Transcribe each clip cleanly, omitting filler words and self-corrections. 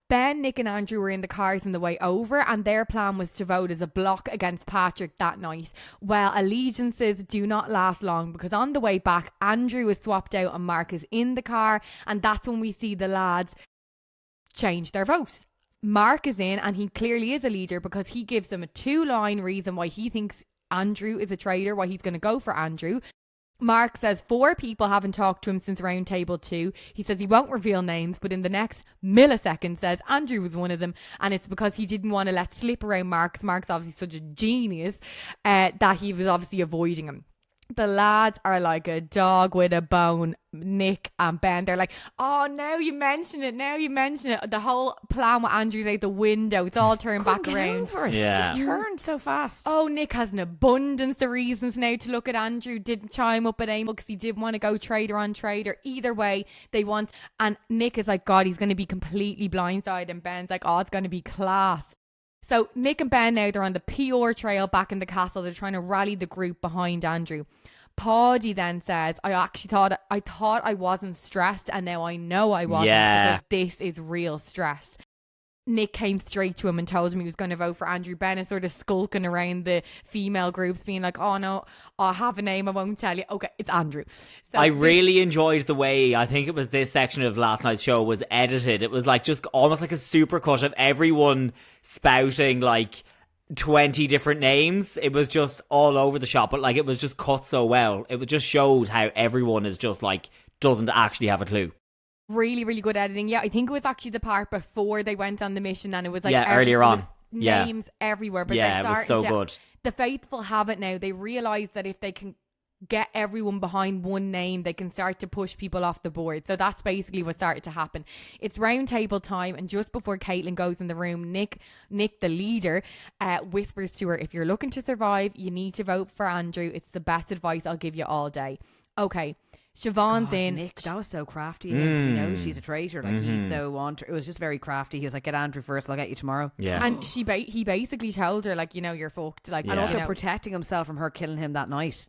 Ben, Nick and Andrew were in the cars on the way over, and their plan was to vote as a block against Patrick that night. Well, allegiances do not last long, because on the way back, Andrew is swapped out and Mark is in the car, and that's when we see the lads change their votes. Mark is in, and he clearly is a leader because he gives them a 2-line reason why he thinks Andrew is a traitor, why he's going to go for Andrew. Mark says 4 people haven't talked to him since roundtable 2. He says he won't reveal names, but in the next millisecond says Andrew was one of them, and it's because he didn't want to let slip around Mark's obviously such a genius that he was obviously avoiding him. The lads are like a dog with a bone. Nick and Ben, they're like, oh, now you mention it. The whole plan with Andrew's out the window. It's all turned back around. It just turned so fast. Oh, Nick has an abundance of reasons now to look at Andrew. Didn't chime up at Emil because he didn't want to go traitor on traitor. Either way, they want. And Nick is like, God, he's going to be completely blindsided. And Ben's like, oh, it's going to be class. So Nick and Ben now, they're on the PR trail back in the castle. They're trying to rally the group behind Andrew. Paddy then says, I thought I wasn't stressed, and now I know I wasn't, because this is real stress. Nick came straight to him and told him he was going to vote for Andrew. Ben is sort of skulking around the female groups being like, oh no, I have a name, I won't tell you. Okay, it's Andrew. So I really enjoyed the way, I think it was this section of last night's show was edited. It was like just almost like a supercut of everyone spouting like 20 different names. It was just all over the shop, but like it was just cut so well. It just showed how everyone is just like doesn't actually have a clue. Really, really good editing. Yeah, I think it was actually the part before they went on the mission, and it was like earlier on. Names everywhere. But it was so good. The faithful have it now. They realise that if they can get everyone behind one name, they can start to push people off the board. So that's basically what started to happen. It's round table time, and just before Caitlin goes in the room, Nick the leader, whispers to her, if you're looking to survive, you need to vote for Andrew. It's the best advice I'll give you all day. Okay, Siobhan's in. Nick, that was so crafty. He knows she's a traitor. Like he's so on. It was just very crafty. He was like, "Get Andrew first. I'll get you tomorrow." Yeah, and he basically told her like, you're fucked. Like, and also protecting himself from her killing him that night.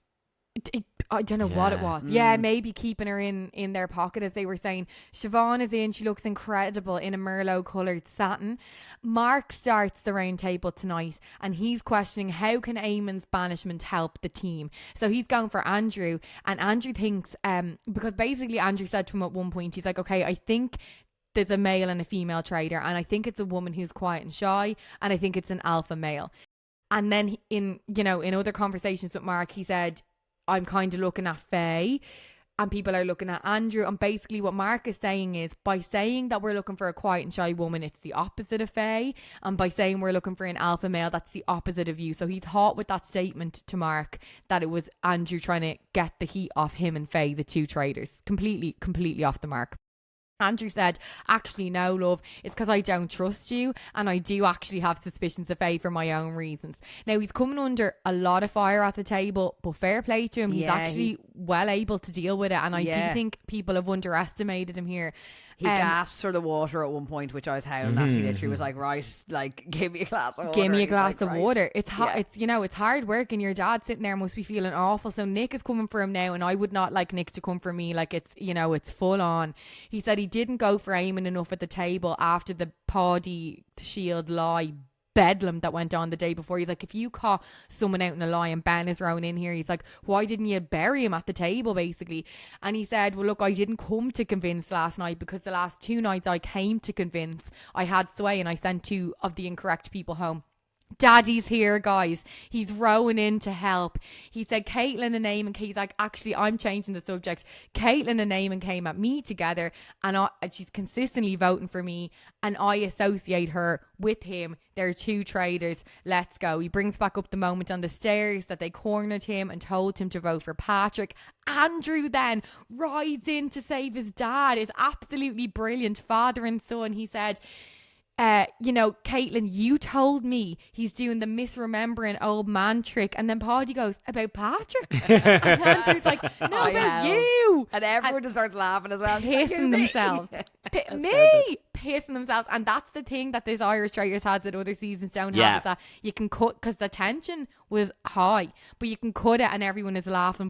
I don't know what it was. Yeah, maybe keeping her in their pocket, as they were saying. Siobhan is in. She looks incredible in a Merlot coloured satin. Mark starts the round table tonight, and he's questioning how can Eamon's banishment help the team. So he's going for Andrew, and Andrew thinks because basically Andrew said to him at one point, he's like, okay, I think there's a male and a female traitor, and I think it's a woman who's quiet and shy, and I think it's an alpha male. And then in other conversations with Mark, he said, I'm kind of looking at Faye, and people are looking at Andrew. And basically what Mark is saying is, by saying that we're looking for a quiet and shy woman, it's the opposite of Faye. And by saying we're looking for an alpha male, that's the opposite of you. So he thought with that statement to Mark that it was Andrew trying to get the heat off him and Faye, the two traitors. Completely off the mark. Andrew said, actually, no, love, it's because I don't trust you, and I do actually have suspicions of Faye for my own reasons. Now, he's coming under a lot of fire at the table, but fair play to him. He's actually well able to deal with it, and I do think people have underestimated him here. He gasps for the water at one point, which I was howling at. He literally was like, right, like, give me a glass of water. Give me a glass of water. It's it's hard work, and your dad sitting there must be feeling awful. So Nick is coming for him now, and I would not like Nick to come for me. Like, it's, it's full on. He said he didn't go for Eamon enough at the table after the Paddy Shield lie bedlam that went on the day before. He's like, if you caught someone out in a lie, and Ben is thrown in here, he's like, why didn't you bury him at the table, basically? And he said, well, look, I didn't come to convince last night, because the last 2 nights I came to convince, I had sway, and I sent 2 of the incorrect people home. Daddy's here, guys. He's rowing in to help. He said Caitlin and Eamon, he's like, actually, I'm changing the subject. Caitlin and Eamon came at me together, and she's consistently voting for me, and I associate her with him. They're 2 traitors. Let's go. He brings back up the moment on the stairs that they cornered him and told him to vote for Patrick. Andrew then rides in to save his dad. It's absolutely brilliant. Father and son. He said, Caitlin, you told me he's doing the misremembering old man trick. And then Paddy goes, about Patrick? And Andrew's like, no, about you. And everyone just starts laughing as well. Pissing themselves. Pissing themselves. And that's the thing that this Irish Traitors has that other seasons don't have, is that you can cut, because the tension was high, but you can cut it and everyone is laughing.